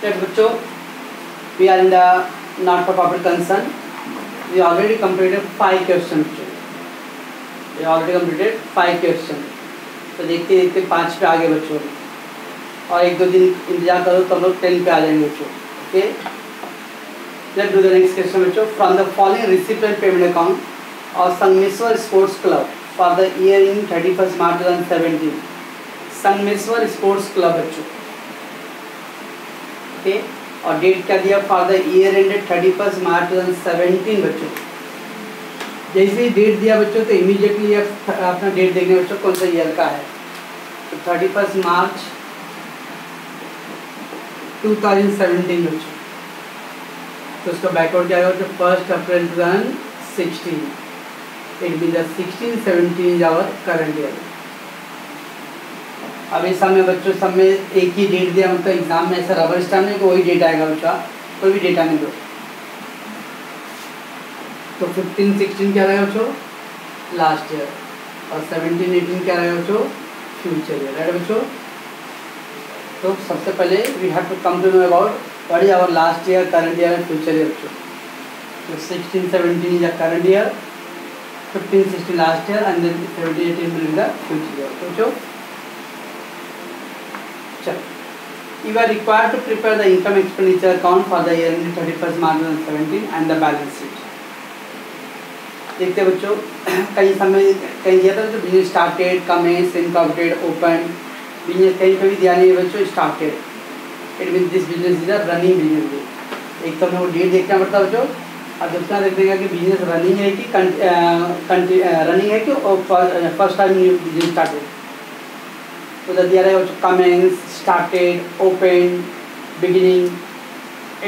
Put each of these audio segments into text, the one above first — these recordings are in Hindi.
Let बच्चों, we are in the not for profit concern. We already completed 5 questions. We already completed 5 questions. तो देखते देखते 5 पे आगे बच्चों, और 1-2 दिन इंतजार करो तो हम लोग 10 पे आ जाएंगे बच्चों. Okay, let's do the next question बच्चों. From the following recipient payment account of Sangameshwar Sports Club for the year in 31st March 2017. Sangameshwar sports club बच्चों. ओके, और डेट क्या दिया? For the year ended 31st मार्च 2017 बच्चों. जैसे ही डेट दिया बच्चों तो इमीडिएटली अपना डेट देखने बच्चों कौन सा ईयर का है. तो 31st मार्च 2017 बच्चों. तो उसका बैकवर्ड क्या है बच्चों? 1 April 2016. It mean the 16-17 is our current year. अब इस समय बच्चों सब में एक ही डेट दिया, मतलब एग्जाम में ऐसा रबर स्टैम्प नहीं कि वही डेट आएगा बच्चा, कोई भी डेट आने दो. तो 15-16 क्या रहेगा बच्चों? Last year. और 17-18 क्या रहेगा बच्चों? Future year. राइट बच्चों. तो सबसे पहले we have to come to know about what is our last year, current year and future year बच्चों. तो 16-17 is the current year, 15-16 last year and then 17-18 will be the future year. बच्चों you are required to prepare the income expenditure account for the year ending 31st March 2017 and the balance sheet. देखते बच्चों, कई समय कहीं दिया था तो business started, commence, incorporated, open business. कहीं पे भी दिया नहीं है बच्चों started. It mean this business is a running business. एक तो हमें वो डेट देखना पड़ता है बच्चों, और दूसरा देखने का कि बिजनेस रनिंग है कि रनिंग है कि फर्स्ट टाइम बिजनेस स्टार्टेड. तो उधर दिया रहेगा commence, started, open, beginning,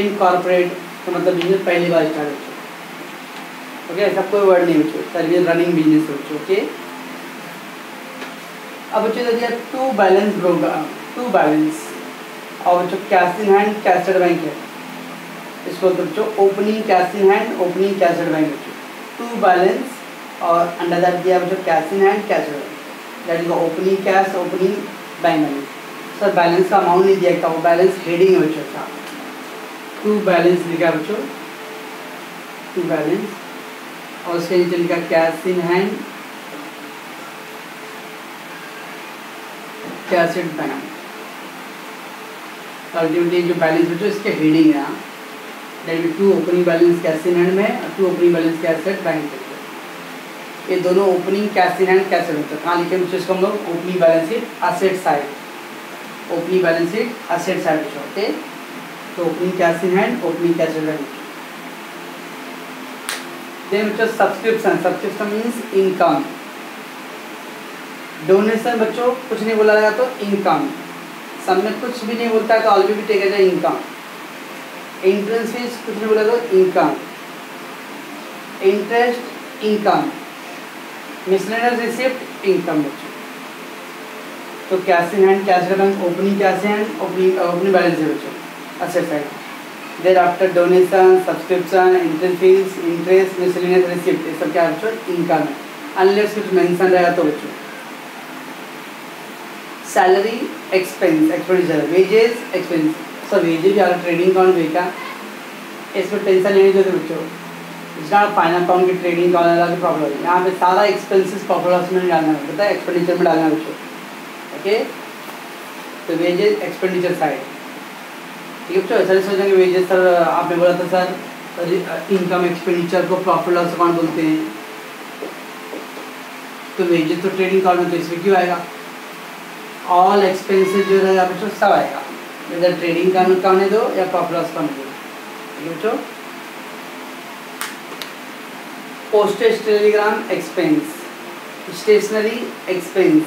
incorporate. तो मतलब बिजनेस पहली बार स्टार्ट हो. ओके, ऐसा कोई वर्ड नहीं बच्चों, सर्विस रनिंग बिजनेस बच्चों. ओके, अब बच्चों दिया to balance program, to balance और बच्चों cash in hand, cash at bank है. इसको तो बच्चों opening cash in hand, opening cash at bank बच्चों. टू बैलेंस और अंडर दैट दिया बच्चों cash in hand, cash at bank. That is opening cash, opening bank balance. Sir balance का अमाउंट नहीं दिया था, वो बैलेंस हेडिंग है बच्चों का. टू बैलेंस लिखा बच्चों, टू बैलेंस, और उसके नीचे लिखा cash in hand, cash at bank. Ultimately जो बैलेंस बच्चों इसके हेडिंग है, that is to opening balance cash in hand में और to opening balance cash at bank. ये दोनों opening cash in hand, cash at bank. कहाँ लिखे बच्चों इसको हम लोग? Opening balance sheet asset side, opening balance sheet asset side बच्चों. ओके, तो opening cash in hand, opening cash at bank. Then बच्चों subscription, subscription means income. Donation बच्चों कुछ नहीं बोला जाएगा तो इनकम. सब में कुछ भी नहीं बोलता है तो ऑल भी take as income. Entrance fees कुछ नहीं बोला तो income. Interest income. Miscellaneous receipt income बच्चों. तो cash in hand, cash at bank, opening cash in hand, opening balance है बच्चों asset side. Thereafter donation, subscription, entrance fees, interest, miscellaneous receipt, ये सब क्या बच्चों? इनकम है. अनलेस कुछ मेंशन रहेगा तो बच्चों. Salary expense, expenditure, wages expense. Sir wages या ट्रेडिंग अकाउंट भी क्या, इसमें टेंशन लेने की बच्चों. इसका फाइनल अकाउंट की ट्रेडिंग अकाउंट की प्रॉब्लम है. यहाँ पे सारा एक्सपेंसेस प्रॉब्लम में डालना है, पता है, एक्सपेंडिचर में डालना है बच्चों. ओके, तो वेजेस एक्सपेंडिचर साइड. ठीक है बच्चों, ऐसा नहीं सोचेंगे वेजेस सर आपने बोला था सर इनकम एक्सपेंडिचर को प्रॉफिट लॉस अकाउंट बोलते हैं, तो वेजेस तो ट्रेडिंग अकाउंट में तो इसमें क्यों आएगा? ऑल एक्सपेंसेस जो रहेगा बच्चों सब आएगा, इधर ट्रेडिंग अकाउंट का होने दो या प्रॉफिट लॉस अकाउंट दो. ठीक है बच्चों. Postage telegram expense, stationery expense,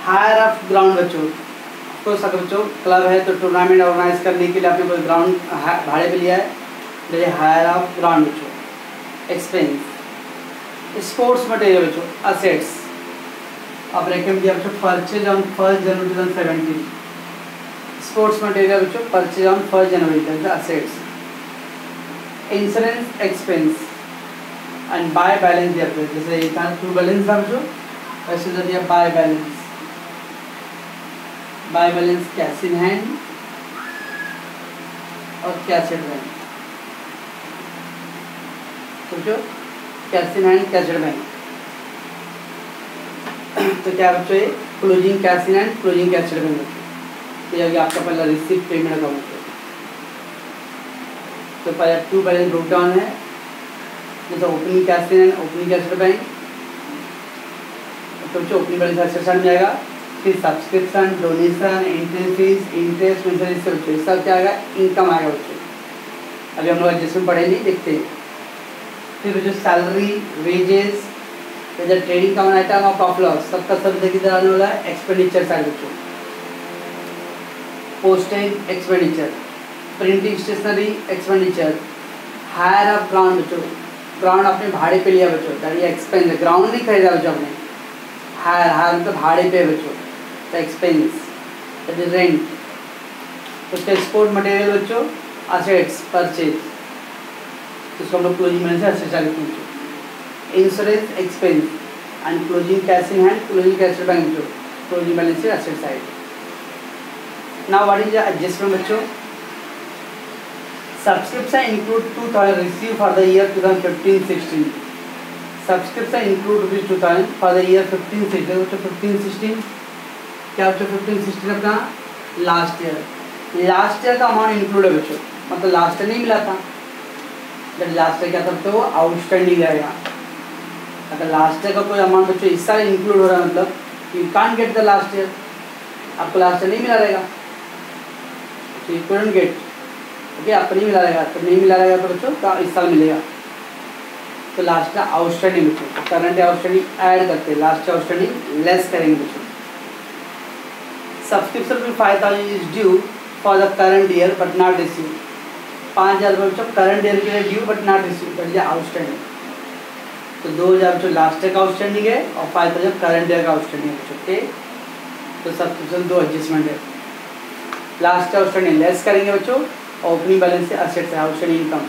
hire of ground बच्चों. तो सब बच्चों क्लब है तो टूर्नामेंट ऑर्गेनाइज करने के लिए आपने कोई ग्राउंड भाड़े पे लिया है, जैसे हायर ऑफ ग्राउंड बच्चों एक्सपेंस. स्पोर्ट्स मटेरियल बच्चों असेट्स. अब रेकमेंड दिया बच्चों purchase on 1 January 2017. Sports material बच्चों परचेज ऑन 1 जनवरी बच्चों assets. Insurance expense and by balance दिया बच्चों. जैसे ये था टू बैलेंस था बच्चों, वैसे दिया by balance. By balance cash in hand, और कैसेट बैंक। सोचो cash in hand cassette bank. तो क्या बच्चों ये closing cash in hand closing cassette bank बच्चों। तो ये आपका पहला रिसीव पेमेंट अकाउंट है। तो पहले टू बैलेंस ब्रोक डाउन है, जैसे opening cash in hand opening cassette bank. तो बच्चों ओपनिंग बैलेंस एसेट साइड में आएगा, फिर subscription donation entry fees interest miscellaneous से बच्चों इसका क्या आएगा इनकम आएगा बच्चों। अभी हम लोग एडजस्टमेंट पढ़े नहीं, देखते हैं। फिर बच्चों सैलरी वेजेस इधर ट्रेडिंग कॉमन आइटम और प्रॉफिट लॉस सबका सब किधर आने वाला है एक्सपेंडिचर साइड बच्चों। Postage expenditure, printing stationery expenditure, hire of ground बच्चों, ग्राउंड आपने भाड़े पे लिया बच्चों, दैट इज एक्सपेंस। ग्राउंड नहीं खरीदा बच्चों आपने, हायर मतलब भाड़े पे बच्चों, the expense that is rent. उसका एक्सपोर्ट मटेरियल बच्चों असेट्स परचेज, इसको हम लोग क्लोजिंग बैलेंस से असेट्स आगे पूछो। Insurance expense and closing cash in hand closing cash bank बच्चों, क्लोजिंग बैलेंस से asset side. Now what is the adjustment बच्चों? Subscription include 2000 receive for the year 2015-16। Subscription include rupees 2000 for the year 15-16 बच्चों। 15-16 क्या बच्चों? 15-16 अपना लास्ट ईयर का अमाउंट इंक्लूड है बच्चों, मतलब लास्ट ईयर नहीं मिला था, जब लास्ट ईयर क्या था तो वो आउटस्टैंडिंग रहेगा। अगर लास्ट ईयर का कोई अमाउंट बच्चों इस साल इंक्लूड हो रहा है, मतलब you can't get the last year, आपको लास्ट ईयर नहीं मिला रहेगा, तो यू कुडंट गेट, ओके, आपको नहीं मिला रहेगा। तो नहीं मिला रहेगा तो बच्चों का इस साल मिलेगा। तो लास्ट का आउटस्टैंडिंग बच्चों, करंट आउटस्टैंडिंग ऐड करते हैं, लास्ट आउटस्टैंडिंग लेस करेंगे बच्चों। सब्सक्रिप्शन में 5000 is due for the current year but not receive. 5000 रुपये बच्चों करंट ईयर के लिए due but not receive, that is outstanding. तो 2000 बच्चों लास्ट ईयर का आउटस्टैंडिंग है और 5000 करंट ईयर का आउटस्टैंडिंग है बच्चों, ओके। तो सब्सक्रिप्शन दो एडजस्टमेंट है, लास्ट का आउटस्टैंडिंग लेस करेंगे बच्चों, ओपनिंग बैलेंस से असेट्स है आउटस्टैंडिंग इनकम,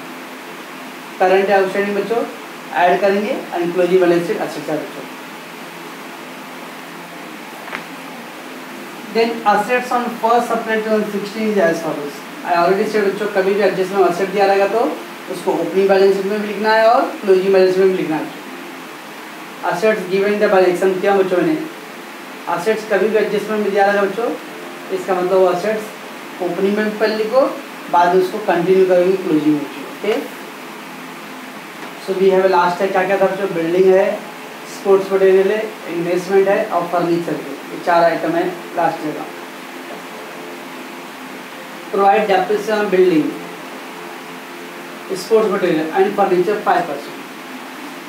करंट आउटस्टैंडिंग बच्चों ऐड करेंगे एंड क्लोजिंग बैलेंस से असेट्स है बच्चों। Then assets on first separate 16 is as follows. I already said बच्चों, कभी भी एडजस्टमेंट असेट दिया रहेगा तो उसको ओपनिंग बैलेंस में भी लिखना है और क्लोजिंग बैलेंस में भी लिखना है। असेट्स गिवन द बाइलेक्शन किया बच्चों ने, असेट्स कभी भी एडजस्टमेंट में दिया रहेगा बच्चों, इसका मतलब वो असेट्स ओपनिंग में पहले लिखो, बाद में उसको कंटिन्यू करेंगे क्लोजिंग में, okay. So we have last है क्या क्या था बच्चों? बिल्डिंग है, स्पोर्ट्स मटेरियल है, इन्वेस्टमेंट है और फर्नीचर है, ये 4 आइटम है लास्ट ईयर का। Provide depreciation on building, sports material and furniture 5%।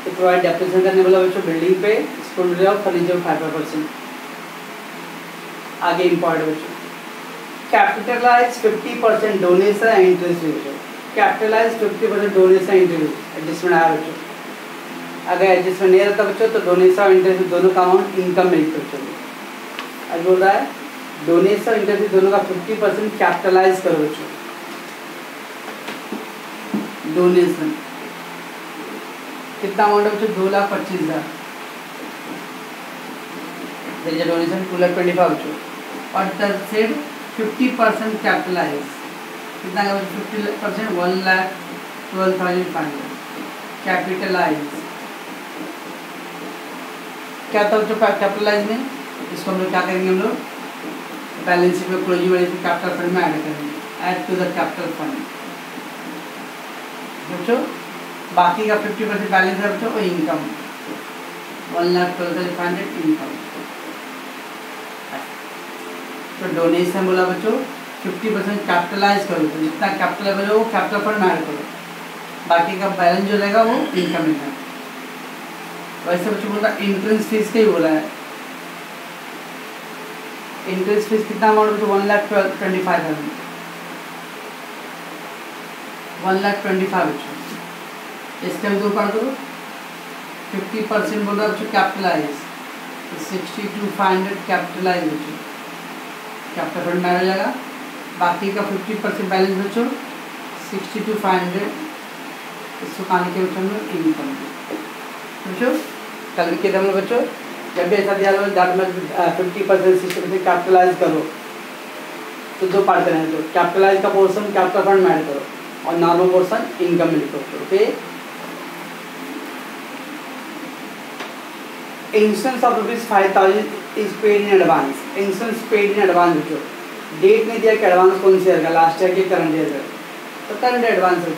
तो प्रोवाइड डेप्रिसिएशन करने वाला बच्चों बिल्डिंग पे, स्पोर्ट्स मटेरियल और फर्नीचर 5%। आगे इम्पॉर्टेंट बच्चों, कैपिटलाइज 50% डोनेशन एंड इंटरेस्ट बच्चों। कैपिटलाइज 50% डोनेशन इंटरेस्ट एडजस्टमेंट आया बच्चों। अगर एडजस्टमेंट नहीं रहता बच्चों तो डोनेशन और इंटरेस्ट दोनों का अमाउंट इनकम में लिखते बच्चों। आज बोल रहा है डोनेशन इंटरेस्ट दोनों का 50% कैपिटलाइज करो बच्चों। डोनेशन कितना अमाउंट है बच्चों? 2,25,000। डोनेशन 2,25,000 बच्चों। और सेड 50% कैपिटलाइज कितना का बच्चों? 50% 1,12,500 कैपिटलाइज। क्या था बच्चों कैपिटलाइज में? इसको हम लोग क्या करेंगे, हम लोग बैलेंस शीट में क्लोजिंग बैलेंस में कैपिटल फंड में ऐड करेंगे, add to the capital fund बच्चों। बाकी का 50% बैलेंस है बच्चों वो इनकम, 1,12,500 इनकम। तो डोनेशन बोला बच्चों 50% कैपिटलाइज करो, तो जितना कैपिटल है वो कैपिटल फंड में ऐड करो, बाकी का बैलेंस जो रहेगा वो इनकम में है। वैसे बच्चों बोला इंट्रेंस फीस का ही बोला है। इंट्रेंस फीस कितना अमाउंट बच्चों? 1,25,000। 1,25,000 बच्चों। इसके भी दो पार्ट करो। 50% बोल रहा बच्चों कैपिटलाइज, 62,500 कैपिटलाइज बच्चों, कैपिटल फंड में आ जाएगा। बाकी का 50% बैलेंस बच्चों 62,500 इसको खाने के बच्चों में इनकम बच्चों। कल भी कहते हम लोग बच्चों जब भी ऐसा दिया दैट में 50% 60% कैपिटलाइज करो, तो दो पार्ट करेंगे, जो कैपिटलाइज का पोर्शन कैपिटल फंड में ऐड करो और नॉर्मल पोर्शन इनकम में लिखो। Okay, insurance of ₹5,000 is paid in advance. Insurance paid in advance जो डेट नहीं दिया कि एडवांस कौन सी ईयर का, लास्ट ईयर के करंट ईयर का, तो करंट एडवांस है।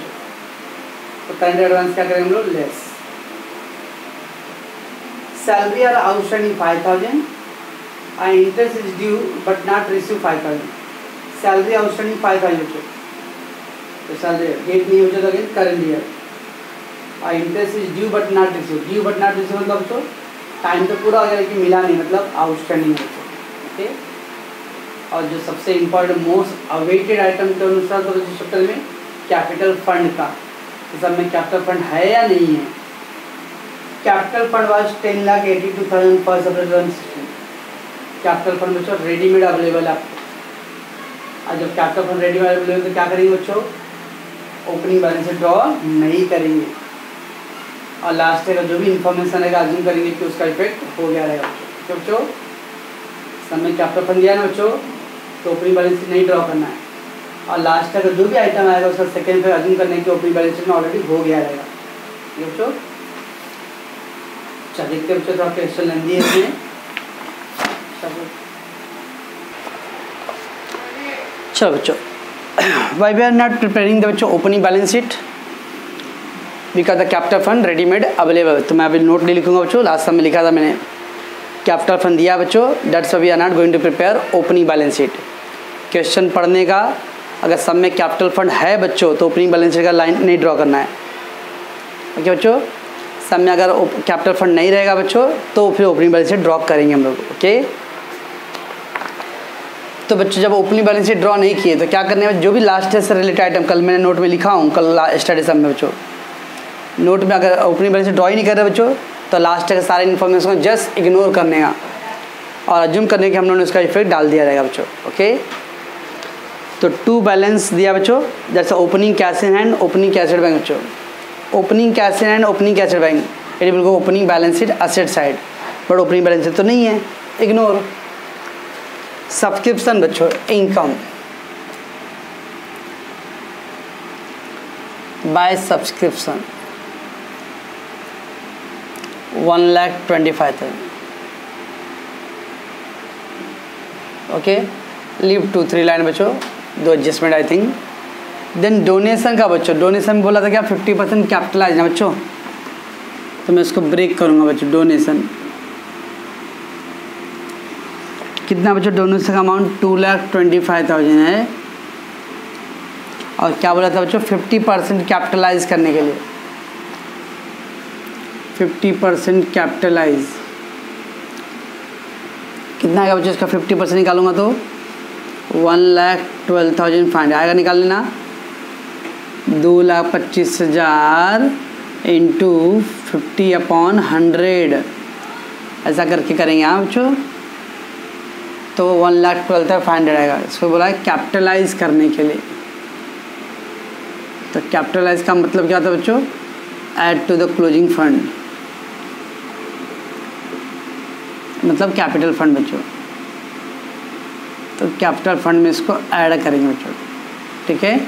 तो करंट एडवांस क्या करेंगे हम लोग, less. Salary are outstanding 5,000 and interest is due but not received 5,000. Salary outstanding 5,000 तो सैलरी डेट नहीं हो जाता अगेन करंट ईयर, और interest is due but not receive. Due but not receive मतलब बच्चों टाइम तो पूरा हो गया लेकिन मिला नहीं, मतलब आउटस्टैंडिंग बच्चों। ओके, और जो सबसे इम्पोर्टेंट मोस्ट अवेटेड आइटम के अनुसार तो बच्चों चैप्टर में कैपिटल फंड का, इस सब में कैपिटल फंड है या नहीं है। Capital fund was 10,82,000 first April 2016। Capital fund बच्चों रेडीमेड अवेलेबल है आपको, और जब कैपिटल फंड रेडीमेड अवेलेबल तो क्या करेंगे बच्चों, ओपनिंग बैलेंस से ड्रॉ नहीं करेंगे, और लास्ट ईयर का जो भी इन्फॉर्मेशन रहेगा अज्यूम करेंगे कि उसका इफेक्ट हो गया रहेगा बच्चों। बच्चों समय कैपिटल फंड दिया ना बच्चों, तो ओपनिंग बैलेंस शीट नहीं ड्रॉ करना है, और लास्ट ईयर का जो भी आइटम आएगा उसका सेकेंड फिर अज्यूम करने की ओपनिंग बैलेंस शीट में ऑलरेडी हो गया रहेगा। बच्चों अच्छा देखते बच्चों, थोड़ा क्वेश्चन लेंदी है इसमें। चलो बच्चों, why we are not preparing the बच्चों opening balance sheet because the capital fund readymade available. तो मैं अभी नोट नहीं लिखूंगा बच्चों, लास्ट टाइम में लिखा था मैंने कैपिटल फंड दिया बच्चों, that's we are not going to prepare opening balance sheet. Question पढ़ने का अगर सब में कैपिटल फंड है बच्चों तो ओपनिंग बैलेंस शीट का लाइन नहीं ड्रॉ करना है। ओके बच्चों, सब में अगर कैपिटल फंड नहीं रहेगा बच्चों तो फिर ओपनिंग बैलेंस शीट ड्रॉ करेंगे हम लोग। ओके, तो बच्चों जब ओपनिंग बैलेंस शीट ड्रॉ नहीं किए तो क्या करने में, जो भी लास्ट ईयर से रिलेटेड आइटम कल मैंने नोट में लिखा हूँ, कल स्टडी सब में बच्चों नोट में अगर ओपनिंग बैलेंस शीट ड्रॉ ही नहीं कर रहे बच्चों तो लास्ट ईयर के सारे इन्फॉर्मेशन को जस्ट इग्नोर करने का और अज्यूम करने के हम लोगों ने उसका इफेक्ट डाल दिया रहेगा बच्चों। ओके, तो टू बैलेंस दिया बच्चों, जैसे opening cash in hand, opening cash at bank बच्चों। Opening cash in hand, opening cash at bank, it will go opening balance sheet asset side, but opening balance sheet तो नहीं है, इग्नोर। सब्सक्रिप्शन बच्चों income by subscription 1,25,000। Okay, leave 2-3 line बच्चों, दो adjustment I think. Then donation का बच्चों, डोनेशन में बोला था क्या 50% कैपिटलाइज है बच्चों, तो मैं इसको ब्रेक करूंगा बच्चों। डोनेशन कितना बच्चों, डोनेशन का अमाउंट 2,25,000 है, और क्या बोला था बच्चों 50% कैपिटलाइज करने के लिए, 50% कैपिटलाइज कितना आएगा बच्चों, इसका 50% निकालूंगा तो 1,12,500 आएगा, निकाल लेना। 2,25,000 इंटू 50/100 ऐसा करके करेंगे आप बच्चों, तो 1,12,500 आएगा। इसको बोला है कैपिटलाइज करने के लिए। तो कैपिटलाइज का मतलब क्या था बच्चों, add to the closing fund, मतलब कैपिटल फंड बच्चों। तो कैपिटल फंड में इसको ऐड करेंगे बच्चों, ठीक है।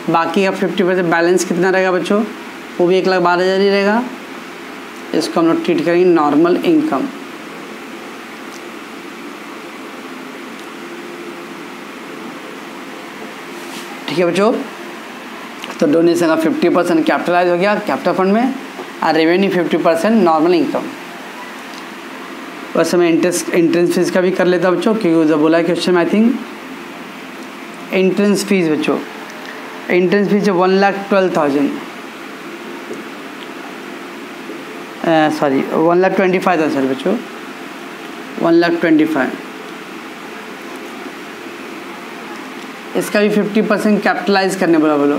बाकी का 50% बैलेंस कितना रहेगा बच्चों, वो भी 1,12,000 ही रहेगा। इसको हम लोग ट्रीट करेंगे नॉर्मल इनकम। ठीक है बच्चों, तो डोनेशन का 50% कैपिटलाइज हो गया कैपिटल फंड में, और रेवेन्यू 50% नॉर्मल इनकम। वैसे मैं एंट्रेंस फीस का भी कर लेता बच्चों, क्योंकि जब बोला है क्वेश्चन में आई थिंक एंट्रेंस फीस बच्चों, एंट्रेंस फीस है 1,12,000 सॉरी 1,25,000 सर बच्चों, 1,25,000। इसका भी 50% कैपिटलाइज करने बोला बोलो,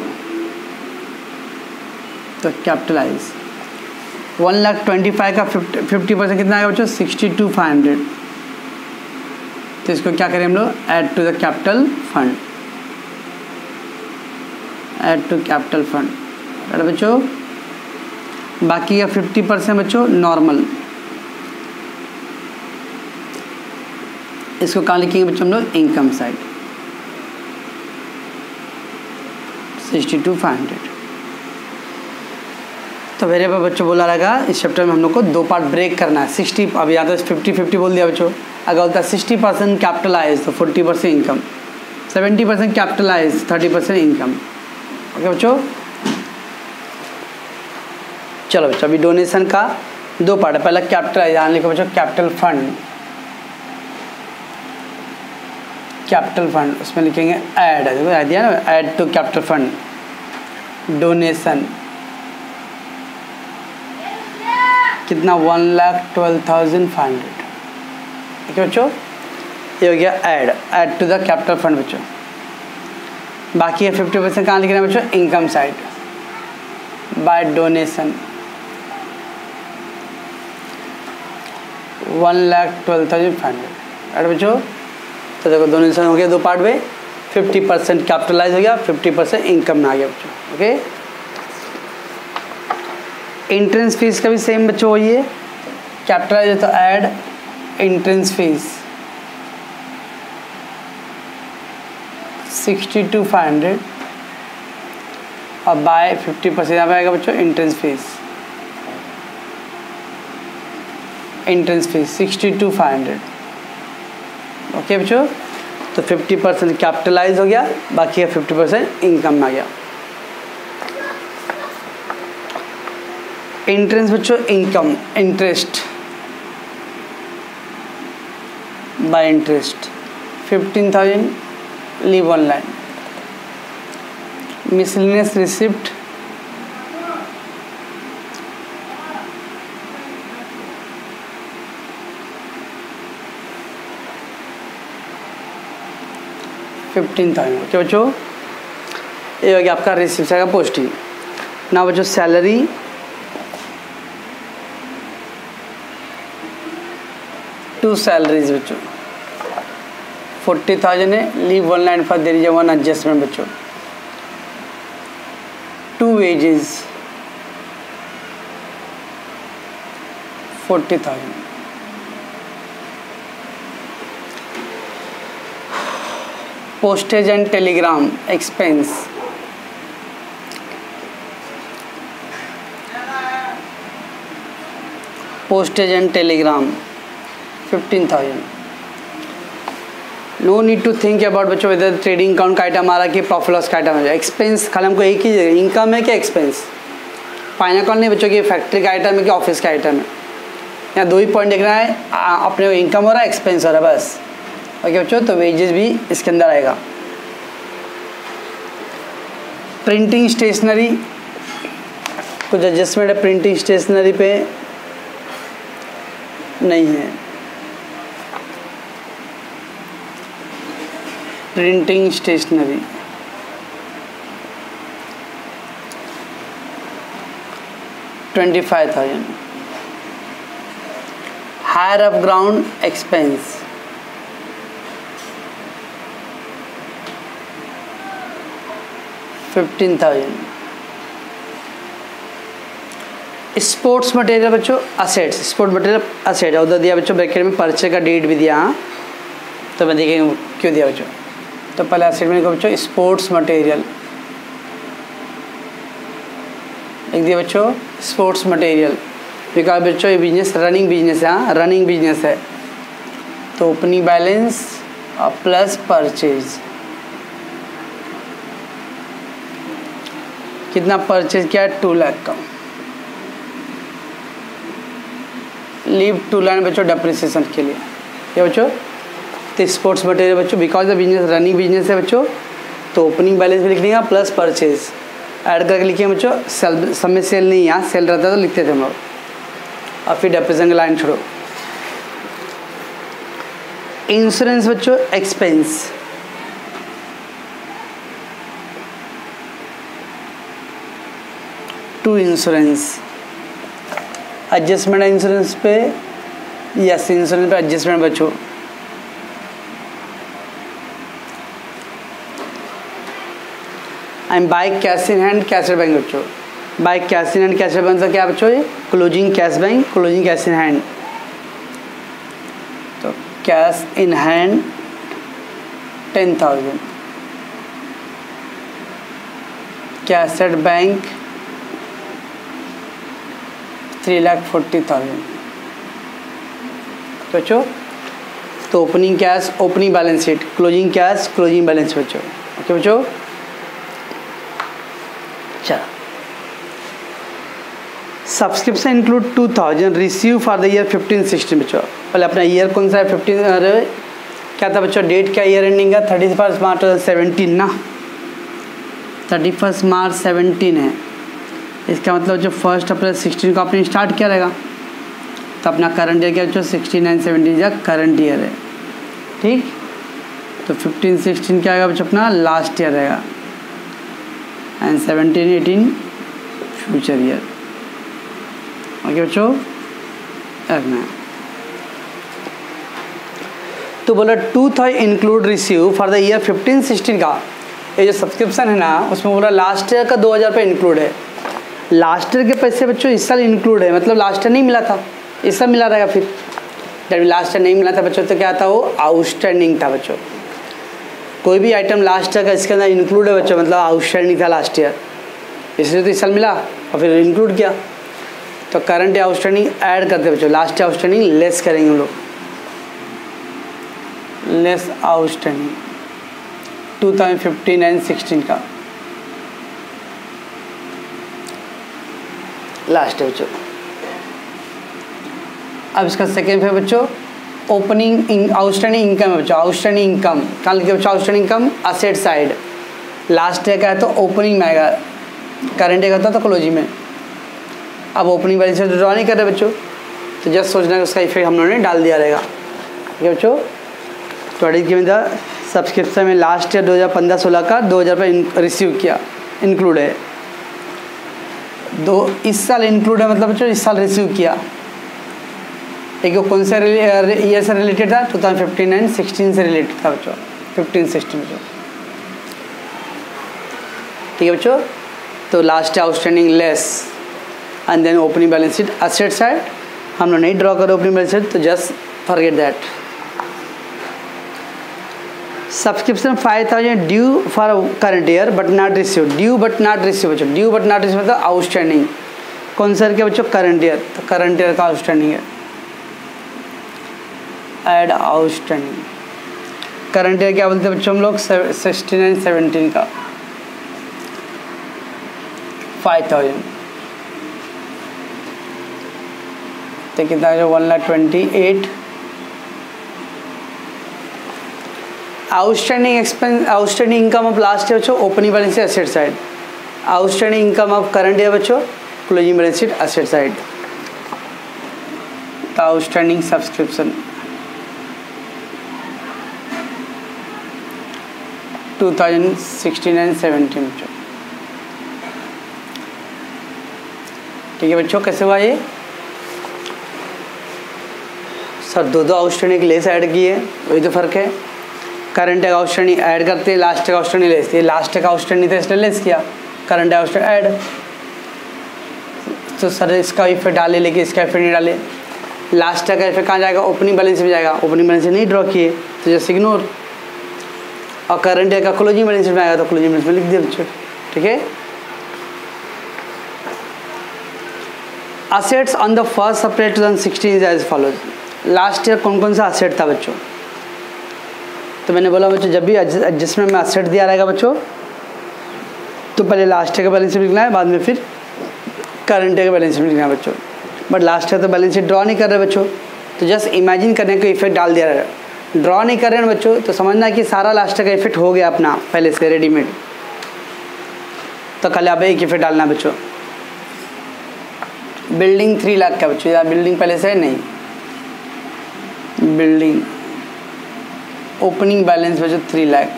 तो कैपिटलाइज 1,25,000 का 50% कितना आएगा बच्चों, 62,500। तो इसको क्या करें हम लोग, add to the capital fund, add to capital fund. अरे बच्चों बाकी का 50% बच्चों नॉर्मल, इसको कहाँ लिखेंगे बच्चों हम लोग, इनकम साइड। 62,500। तो मेरे पे बच्चों बोला रहेगा इस चैप्टर में हम लोग को दो पार्ट ब्रेक करना है। 60 अब या तो 50-50 बोल दिया बच्चों। अगर होता है 60% कैपिटलाइज तो 40% इनकम, 70% कैपिटलाइज 30% इनकम। ओके बच्चों, चलो बच्चों अभी डोनेशन का दो पार्ट है। पहला कैपिटलाइज, यहाँ लिखो बच्चों कैपिटल फंड, कैपिटल फंड उसमें लिखेंगे ऐड, देखो ऐड दिया ना, add to capital fund. Donation कितना 1,12,500। ठीक है बच्चों, ये हो गया add to the capital fund बच्चों। बाकी है 50% कहाँ लिखना है बच्चों, income side by donation 1,12,500। Add बच्चों, तो देखो डोनेशन हो गया दो पार्ट में, 50% कैपिटलाइज हो गया, 50% इनकम में आ गया बच्चों। ओके, एंट्रेंस फीस का भी सेम बच्चों वही है, कैपिटलाइज है तो ऐड एंट्रेंस फीस 62,500 और बाय 50% यहाँ पे आएगा बच्चों एंट्रेंस फीस, 62,500। ओके बच्चों, तो 50% कैपिटलाइज हो गया, बाकी है 50% इनकम में आ गया। एंट्रेंस बच्चों income, interest by interest 15,000, leave one line. Miscellaneous receipt $15,000। क्या बच्चों, ये हो गया आपका रिसिप्ट का पोस्टिंग। ना बच्चों सैलरी, टू सैलरीज बच्चों 40,000 है, leave one line for there is one adjustment बच्चों। To wages 40,000। Postage and telegram expense postage and telegram 15,000। No need to think about बच्चों वेदर ट्रेडिंग अकाउंट का आइटम आ रहा है कि प्रॉफिट लॉस का आइटम है। एक्सपेंस खाली हमको एक ही जगह इनकम है कि एक्सपेंस, फाइनल अकाउंट नहीं बच्चों कि फैक्ट्री का आइटम है कि ऑफिस का आइटम है। यहाँ दो ही पॉइंट देखना है, अपने को इनकम हो रहा है एक्सपेंस हो रहा है बस। ओके बच्चों, तो वेजेस भी इसके अंदर आएगा। प्रिंटिंग स्टेशनरी कुछ एडजस्टमेंट है, प्रिंटिंग स्टेशनरी पे नहीं है। Printing stationery $25,000। Hire of ground expense $15,000। Sports material बच्चों असेट्स, स्पोर्ट्स मटेरियल असेट उधर दिया बच्चों ब्रैकेट में, परचेज का डेट भी दिया। हाँ, तो मैं देखेंगे क्यों दिया बच्चों। तो पहले असेट में लिखो बच्चों स्पोर्ट्स मटेरियल, लिख दिया बच्चों स्पोर्ट्स मटेरियल। बिकॉज बच्चों ये बिजनेस रनिंग बिजनेस है। हाँ, रनिंग बिजनेस है, तो ओपनिंग बैलेंस और प्लस परचेज। कितना परचेज किया है, 2 लाख का। लीव 2 लाइन बच्चों डेप्रिसिएशन के लिए। क्या बच्चों, तो स्पोर्ट्स मटेरियल बच्चों because the business running business है बच्चों, तो ओपनिंग बैलेंस भी लिख देंगे प्लस परचेज ऐड करके लिखिए बच्चों। सेल सब में सेल नहीं, यहाँ सेल रहता तो लिखते थे हम लोग, और फिर डेप्रिसिएशन की लाइन छोड़ो। इंश्योरेंस बच्चों expense, to insurance adjustment insurance पे, यस इंश्योरेंस पे एडजस्टमेंट बच्चों। And by cash in hand cash bank बच्चों, by cash in hand cash bank का क्या बच्चों, ये closing cash bank, closing cash in hand. तो cash in hand 10,000। Cash at bank 3,40,000 बच्चों। तो opening cash opening balance sheet, closing cash closing balance बच्चों। ओके बच्चों, चलो subscription include 2,000 receive for the year 15-16 बच्चों। पहले अपना ईयर कौन सा है 15, क्या था बच्चों, डेट क्या ईयर एंडिंग का 31 मार्च 2017 ना, 31 मार्च 17 है। इसका मतलब जो 1 अप्रैल 16 को आपने स्टार्ट किया रहेगा, तो अपना करंट ईयर क्या बच्चों 16 एंड 17 या करंट ईयर है, ठीक। तो 15-16 क्या आएगा बच्चों अपना लास्ट ईयर रहेगा, एंड 17-18 फ्यूचर ईयर। ओके बच्चों, रखना। तो बोला 2,000 include receive for the year 15-16 का ये जो सब्सक्रिप्शन है ना, उसमें बोला लास्ट ईयर का 2,000 रुपये इंक्लूड है। लास्ट ईयर के पैसे बच्चों इस साल इंक्लूड है, मतलब लास्ट ईयर नहीं मिला था, इस साल मिला रहेगा। फिर जब लास्ट ईयर नहीं मिला था बच्चों तो क्या था, वो आउटस्टैंडिंग था बच्चों। कोई भी आइटम लास्ट ईयर का इसके अंदर इंक्लूड है बच्चों, मतलब आउटस्टैंडिंग था लास्ट ईयर, इसलिए तो इस साल मिला और फिर इंक्लूड किया। तो करंट आउटस्टैंडिंग ऐड करते बच्चों, लास्ट आउटस्टैंडिंग लेस करेंगे हम लोग, लेस आउटस्टैंडिंग 2015 एंड 16 का लास्ट है बच्चों। अब इसका सेकेंड है बच्चों ओपनिंग आउटस्टैंडिंग इनकम है बच्चों। आउटस्टैंडिंग इनकम कहाँ लिखे बच्चों, outstanding income asset side, last year का है तो ओपनिंग में आएगा, करंट ईयर का था तो क्लोजिंग में। अब ओपनिंग बैलेंस शीट ड्रॉ नहीं कर रहे बच्चों, तो जस्ट सोचना है उसका इफेक्ट हम लोगों ने डाल दिया रहेगा। ठीक है बच्चों, तो एडिट गिवन द सब्सक्रिप्शन में लास्ट ईयर 2015-16 का 2,000 रुपये रिसीव किया, इंक्लूड है। इस साल इंक्लूड है, मतलब बच्चों इस साल रिसीव किया। एक कौन से ईयर से रिलेटेड था, 2015 एंड 16 से रिलेटेड था बच्चों, 15-16 बच्चों। ठीक है बच्चों, तो last outstanding less and then opening balance sheet asset side. हम लोग नहीं ड्रॉ करो ओपनिंग बैलेंस शीट, तो just forget that. Subscription 5,000 due for current year but not receive, due but not receive बच्चों, ड्यू बट नॉट रिसीव मतलब आउटस्टैंडिंग। कौन सा क्या बच्चों, करंट ईयर, तो करंट ईयर का आउटस्टैंडिंग है, ऐड आउटस्टैंडिंग। करंट ईयर क्या बोलते हैं बच्चों हम लोग 16 एंड 17 का 5,000, तो कितना है 1,28,000। Outstanding expense outstanding income of last year बच्चों opening balance sheet asset side, outstanding income of current year बच्चों closing balance sheet asset side. तो आउटस्टैंडिंग सब्सक्रिप्शन 2016 एंड 17 बच्चों। ठीक है बच्चों, कैसे हुआ ये सर, दो आउटस्टैंडिंग लेस ऐड किए, वही तो फर्क है। करंट का आउटस्टैंडिंग ऐड करते हैं, लास्ट का आउटस्टैंडिंग लेस, ये लास्ट का आउटस्टैंडिंग था इसलिए लेस किया, करंट आउटस्टैंडिंग ऐड। तो सर इसका इफेक्ट डाले लेकिन इसका इफेक्ट नहीं डाले, लास्ट का इफेक्ट कहाँ जाएगा, ओपनिंग बैलेंस में जाएगा, ओपनिंग बैलेंस नहीं ड्रॉ किए तो जस्ट इग्नोर। और करंट ईयर का क्लोजिंग बैलेंस में आएगा तो क्लोजिंग बैलेंस में लिख दिया बच्चों। ठीक है, assets on the 1 April 2016 is as follows. Last year कौन कौन सा असेट था बच्चों, तो मैंने बोला बच्चों जब भी एडजस्टमेंट में असेट दिया रहेगा बच्चों तो पहले लास्ट ईयर का बैलेंस शीट लिखना है, बाद में फिर करंट ईयर का बैलेंस शीट लिखना है बच्चों। बट लास्ट ईयर तो बैलेंस शीट ड्रॉ नहीं कर रहे बच्चों, तो जस्ट इमेजिन करने का इफेक्ट डाल दिया रहेगा। ड्रॉ नहीं कर रहे हैं बच्चों तो समझना कि सारा लास्ट ईयर का इफेक्ट हो गया अपना पहले से रेडीमेड, तो कल अब एक इफेक्ट डालना बच्चों। बिल्डिंग 3 लाख का बच्चों, या बिल्डिंग पहले से नहीं, बिल्डिंग ओपनिंग बैलेंस बच्चों 3 लाख,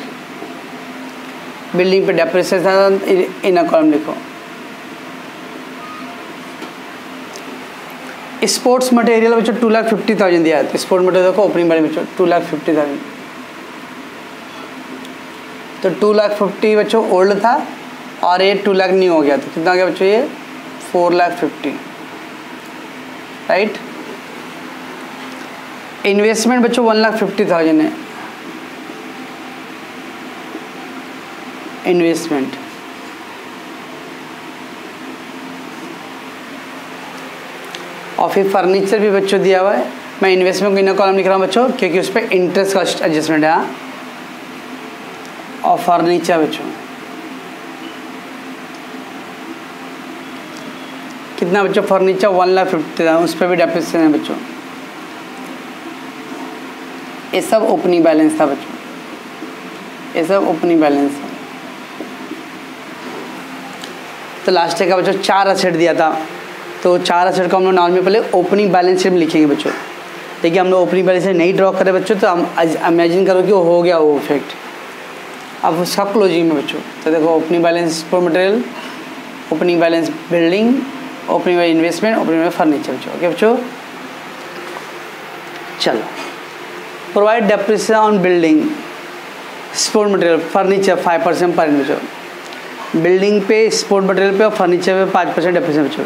बिल्डिंग पे डेप्रिसिएशन इन कॉलम लिखो। स्पोर्ट्स मटेरियल बच्चों 2,50,000 दिया है, तो स्पोर्ट्स मटेरियल को ओपनिंग बैलेंस बच्चों 2,50,000, तो 2,50,000 बच्चों ओल्ड था और ये 2 लाख न्यू हो गया, तो कितना हो गया बच्चों ये 4,50,000 राइट। इन्वेस्टमेंट बच्चों 1,50,000 है, इन्वेस्टमेंट और फिर फर्नीचर भी बच्चों दिया हुआ है। मैं इन्वेस्टमेंट को इनर कॉलम लिख रहा हूँ बच्चों क्योंकि उस पर इंटरेस्ट का एडजस्टमेंट है। और फर्नीचर बच्चों कितना बच्चों, फर्नीचर 1,50,000, उस पर भी डेप्रिसिएशन है बच्चों। ये सब ओपनिंग बैलेंस था बच्चों, ये सब ओपनिंग बैलेंस है। तो लास्ट का बच्चों 4 असेट दिया था, तो 4 असेट को हम लोग नॉर्मली पहले ओपनिंग बैलेंस शीट में लिखेंगे बच्चों। देखिए हम लोग ओपनिंग बैलेंस शीट नहीं ड्रॉ करें बच्चों, तो हम इमेजिन करो कि वो हो गया वो इफेक्ट। अब उसका क्लोजिंग में बच्चों, तो देखो opening balance for material, opening balance building, opening balance investment, opening balance furniture बच्चों। ओके बच्चों, चलो provide depreciation on building, sport material, furniture 5% पर बच्चों। बिल्डिंग पे, स्पोर्ट मटेरियल पे और फर्नीचर पे 5% डेप्रिसिएशन बच्चों।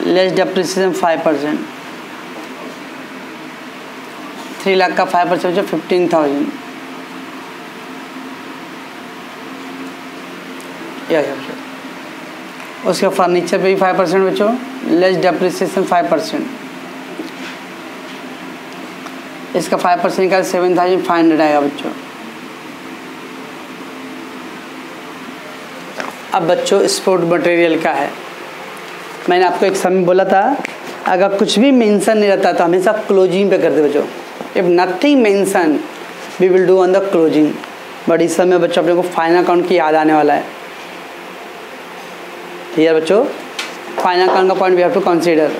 लेस डेप्रिसिएशन 5%, 3 लाख का 5% बच्चों 15,000। उसके फर्नीचर पे भी 5% बच्चों, लेस डेप्रिसिएशन 5%। इसका 5% का 7,500 आएगा बच्चों। अब बच्चों स्पोर्ट मटेरियल का है, मैंने आपको एक समय बोला था अगर कुछ भी मेंशन नहीं रहता तो हमेशा क्लोजिंग पे करते बच्चों। If nothing mention we will do on the closing. But इस समय बच्चों अपने को फाइनल अकाउंट की याद आने वाला है। ठीक है बच्चों, फाइनल अकाउंट का point we have to consider.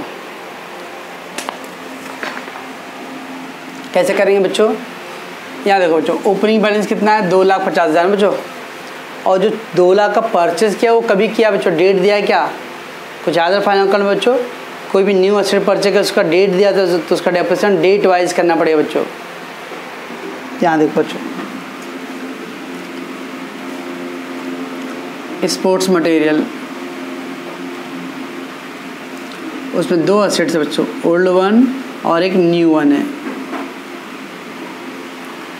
कैसे करेंगे बच्चों, यहाँ देखो बच्चों ओपनिंग बैलेंस कितना है 2,50,000 बच्चों। और जो 2 लाख का परचेज किया वो कभी किया बच्चों, डेट दिया है क्या, कुछ याद फाइनल अकाउंट में बच्चों। कोई भी न्यू एसेट परचेज का उसका डेट दिया था तो उसका डेप्रिसिएशन डेट वाइज करना पड़ेगा बच्चों। यहाँ देखो बच्चों स्पोर्ट्स मटेरियल, उसमें 2 असेट्स है बच्चों, ओल्ड वन और एक न्यू वन है।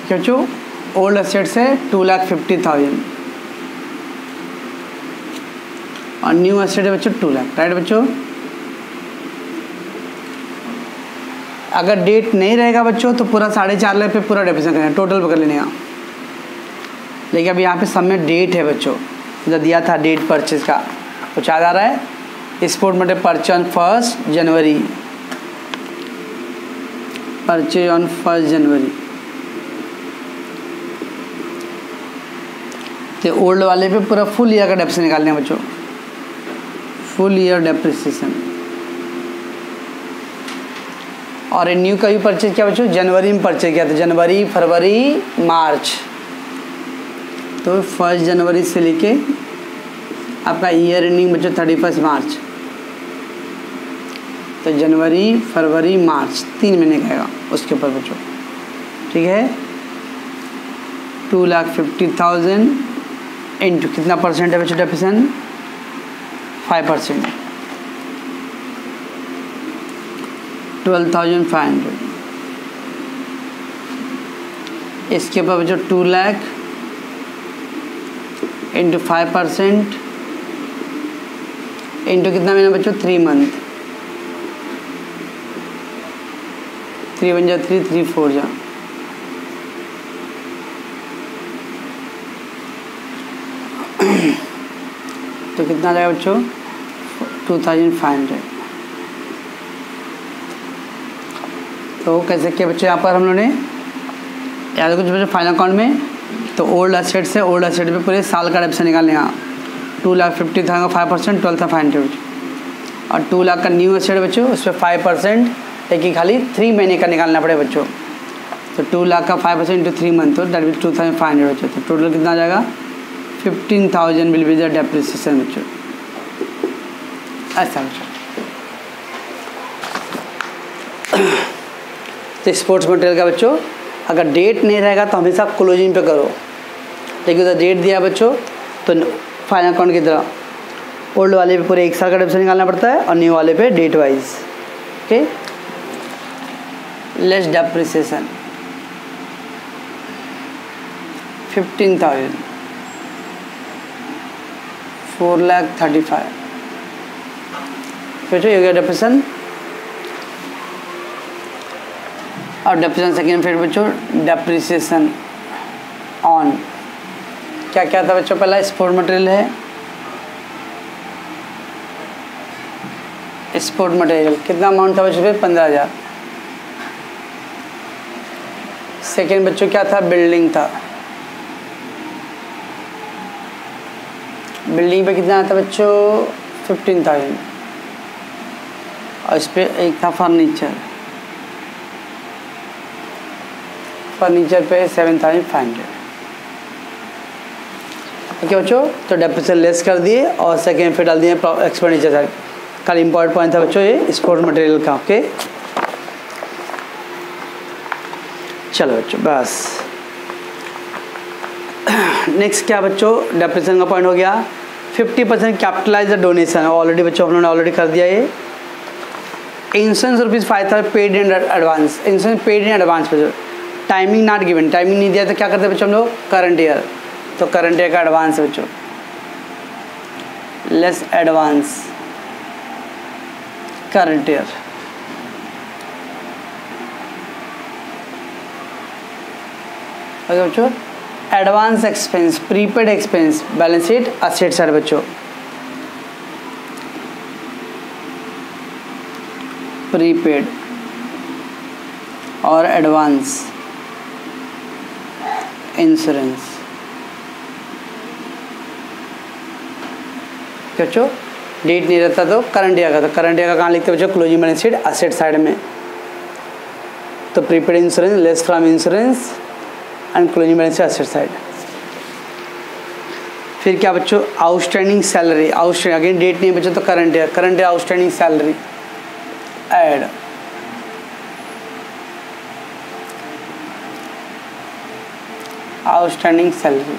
क्या बच्चों, ओल्ड असेट्स है 2,50,000 और न्यू एसेट है बच्चों 2 लाख। राइट बच्चों, अगर डेट नहीं रहेगा बच्चों तो पूरा 4.5 लाख पे पूरा डेप्रिसिएशन करना, टोटल पकड़ लेने का। लेकिन अब यहाँ पे सब में डेट है बच्चों, जो दिया था डेट परचेज का कुछ याद आ रहा है। Sport material purchase on 1 January, purchase on 1 जनवरी। तो ओल्ड वाले पे पूरा फुल ईयर का डेप्रिसिएशन निकालने हैं बच्चों, फुल ईयर डेप्रिसिएशन। और न्यू का भी परचेज किया बच्चों, जनवरी में परचेज किया था, जनवरी फरवरी मार्च। तो 1 जनवरी से लेके आपका ईयर एंडिंग बच्चों 31 मार्च। तो जनवरी फरवरी मार्च 3 महीने का आएगा उसके ऊपर बच्चों। ठीक है, 2,50,000 इंटू कितना परसेंट है बच्चों डेप्रिसिएशन, 5%, 12,500। इसके ऊपर बच्चों 2 लाख इंटू 5% इंटू कितना महीना बच्चों, 3 मंथ। 3 1 जा 3, 3 4 जा। तो कितना जाएगा बच्चों, 2,500। तो कैसे किया बच्चों, यहाँ पर हम लोगों ने याद कुछ बच्चों फाइनल अकाउंट में तो ओल्ड असेट से ओल्ड असेट पे पूरे साल का डेप्रिसिएशन निकालने का। 2,50,000 का 5%, 12,500 और 2 लाख का न्यू एसेट बच्चों, उस पर 5% लेकिन खाली 3 महीने का निकालना पड़ेगा बच्चों। तो 2 लाख का 5% इंटू 3 मंथ, तो डेट विल 2,500 बच्चों। तो टोटल कितना आ जाएगा, 15,000 विल बी द डेप्रिसिएशन बच्चों। ऐसा बच्चों। तो स्पोर्ट्स मटेरियल का बच्चों अगर डेट नहीं रहेगा तो हमेशा क्लोजिंग पे करो, लेकिन उधर डेट दिया बच्चों तो फाइनल अकाउंट की तरह ओल्ड वाले पे पूरे 1 साल का डेप्रिसिएशन निकालना पड़ता है और न्यू वाले पे date wise. Okay, less depreciation 15,000, 4,35,000 बच्चों, ये हो गया डेप्रिसिएशन। और डेप्रिसिएशन सेकेंड फिर बच्चों डेप्रिसिएशन ऑन क्या क्या था बच्चों? पहला स्पोर्ट मटेरियल है, स्पोर्ट मटेरियल कितना अमाउंट था बच्चों? 15,000। सेकेंड बच्चों क्या था? बिल्डिंग था, बिल्डिंग पे कितना आता बच्चों? 15,000। और इस पर एक था फर्नीचर, फर्नीचर पे 7,500। ओके बच्चों, तो डेप्रिसिएशन लेस कर दिए और सेकेंड फिर डाल दिए एक्सपेंडिचर साइड। कल इम्पोर्टेंट पॉइंट था बच्चों ये स्पोर्ट मटेरियल का। ओके चलो बच्चों, बस नेक्स्ट क्या बच्चों? डेप्रिसिएशन का पॉइंट हो गया। 50% कैपिटलाइज द डोनेशन, ऑलरेडी बच्चों हम लोगों ने ऑलरेडी कर दिया ये। Insurance ₹5,000 paid in advance, insurance paid in advance बच्चों। टाइमिंग नॉट गिवन, टाइमिंग नहीं दिया तो क्या करते हैं बच्चों हम लोग? करंट ईयर, तो करंट ईयर का एडवांस है बच्चों, less advance current year. Okay बच्चों, advance expense, prepaid expense, balance sheet asset side बच्चों। प्रीपेड और एडवांस इंश्योरेंस बच्चों। डेट नहीं रहता तो करंट ईयर का, तो करंट ईयर का कहाँ लिखते हैं बच्चों? Closing balance sheet asset side में। तो prepaid insurance less from insurance and closing balance sheet asset side. फिर क्या बच्चों? Outstanding salary, outstanding again date नहीं बच्चों तो current year outstanding salary add. Outstanding salary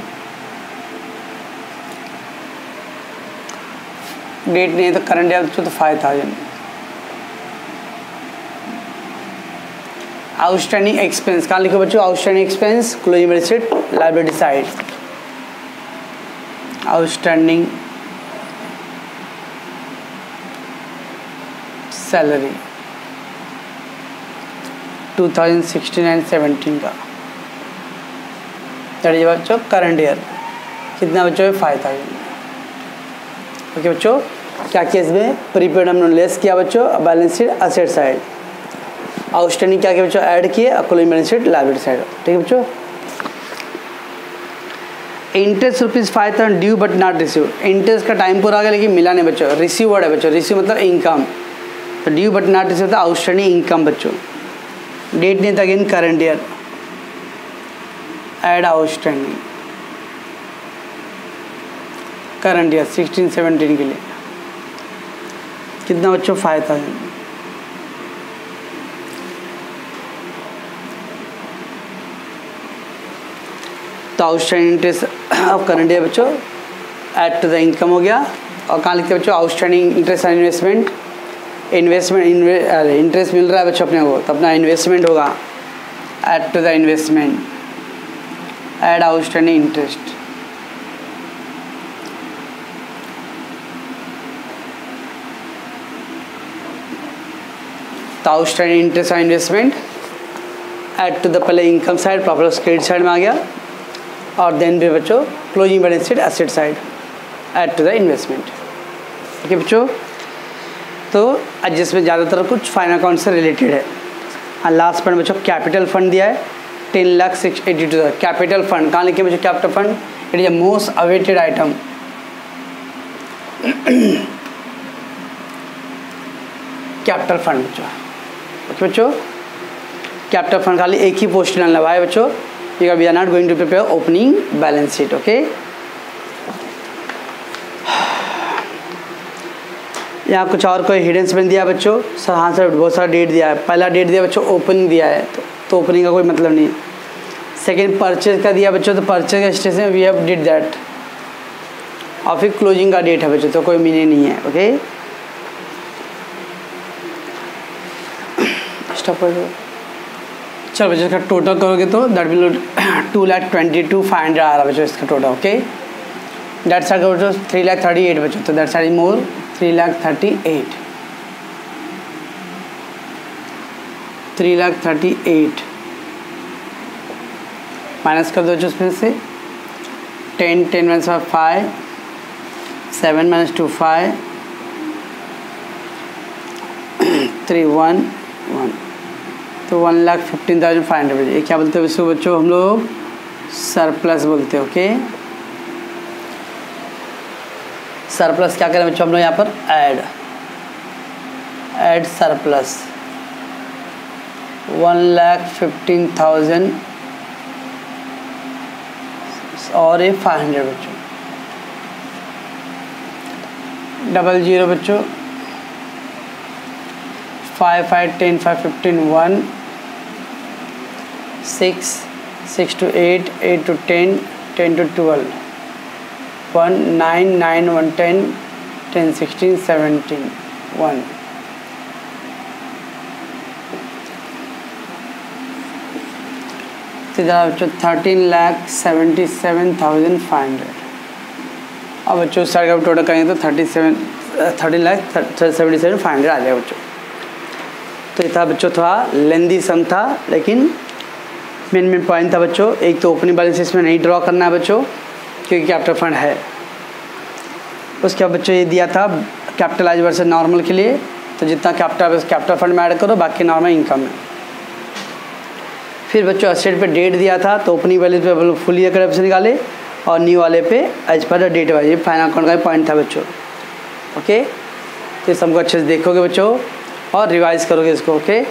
date नहीं है तो करंट ईयर बच्चों तो 5,000। आउटस्टैंडिंग एक्सपेंस कहाँ लिखो बच्चों? Outstanding expense closing balance sheet liability side. Outstanding salary 2016 and 17 का, दैट बच्चों करंट ईयर कितना बच्चों? 5,000। ओके बच्चों, क्या केस में? प्रीपेड हमने लेस किया बच्चों, balance sheet asset side. Outstanding क्या किया बच्चों? ऐड किए, closing balance sheet liability side. ठीक है बच्चों। Interest ₹5,000 due but not receive, interest का टाइम पूरा आ गया लेकिन मिला नहीं बच्चों। रिसीव वर्ड है बच्चों, रिसीव मतलब इनकम, तो ड्यू बट नॉट रिसीव था आउटस्टैंडिंग इनकम बच्चों। डेट नहीं था again current year, add outstanding current year 16-17 के लिए कितना बच्चों? 5,000। तो outstanding interest of current year बच्चों ऐड टू द इनकम हो गया। और कहाँ लिखते हैं बच्चों? Outstanding interest and investment, interest मिल रहा है बच्चों अपने को तो अपना इन्वेस्टमेंट होगा, add to the investment, add outstanding interest. तो आउटस्टैंडिंग इंटरेस्ट और इन्वेस्टमेंट ऐड टू द पहले income side, profit loss credit side में आ गया। और देन भी बच्चों closing balance sheet asset side add to the investment. ठीक है बच्चों, तो आज जिसमें ज़्यादातर कुछ फाइनल अकाउंट से रिलेटेड है। और लास्ट पॉइंट बच्चों कैपिटल फंड दिया है 10,82,000। कैपिटल फंड कहाँ लिखे बच्चों? Capital fund it is the most awaited item. Capital fund बच्चों, ओके बच्चों, कैपिटल फंड खाली एक ही पोस्ट डालना है बच्चों, because we are not going to prepare opening balance sheet. Okay, यहाँ कुछ और कोई हिडन स्पेंड दिया बच्चों? सर हाँ सर, बहुत सारा डेट दिया है। पहला डेट दिया बच्चों ओपनिंग दिया है, तो ओपनिंग का कोई मतलब नहीं। सेकेंड परचेज का दिया बच्चों, तो परचेज का station we have did that. और फिर क्लोजिंग का डेट है बच्चों, तो कोई मीनिंग नहीं है। ओके, स्टॉप कर दो। चलो बच्चों इसका टोटल करोगे तो दैट विल 2,22,500 आ रहा बच्चों इसका टोटल। ओके, दैट साइड बच्चों 3,38,000 बच्चों, तो दैट साइड मोर 3,38,000। 3,38,000 माइनस कर दो जो उसमें से 10 माइनस 5 7 माइनस 2 5 3 1 1 तो 1,15,500 ये क्या बोलते हैं इसको बच्चों हम लोग सरप्लस बोलते हैं। ओके सरप्लस क्या करें बच्चों हम लोग यहाँ पर ऐड सरप्लस 1,15,000 और ये 500 बच्चों 00 बच्चों 5 5 10 5 15 1 6 6 to 8 8 to 10 10 to 12 1 9 9 1 10 10 16 17 1 तो बच्चों 13,77,500। अब बच्चों साइड का टोटल करेंगे तो 13,77,500 आ जाएगा बच्चों। तो ये था बच्चों थोड़ा लेंदी सम था लेकिन मेन पॉइंट था बच्चों। एक तो ओपनिंग बैलेंस इसमें नहीं ड्रॉ करना है बच्चों क्योंकि कैपिटल फंड है। उसके बाद बच्चों ये दिया था कैपिटलाइज वर्सेस नॉर्मल के लिए, तो जितना कैपिटल फंड में ऐड करो बाकी नॉर्मल इनकम है। फिर बच्चों एसेट पे डेट दिया था तो ओपनिंग बैलेंस पे हम फुल ईयर करेक्शन निकाले और न्यू वाले पे as per date wise final account का पॉइंट था बच्चों। ओके तो इस सबको अच्छे से देखोगे बच्चों और रिवाइज करोगे इसको। ओके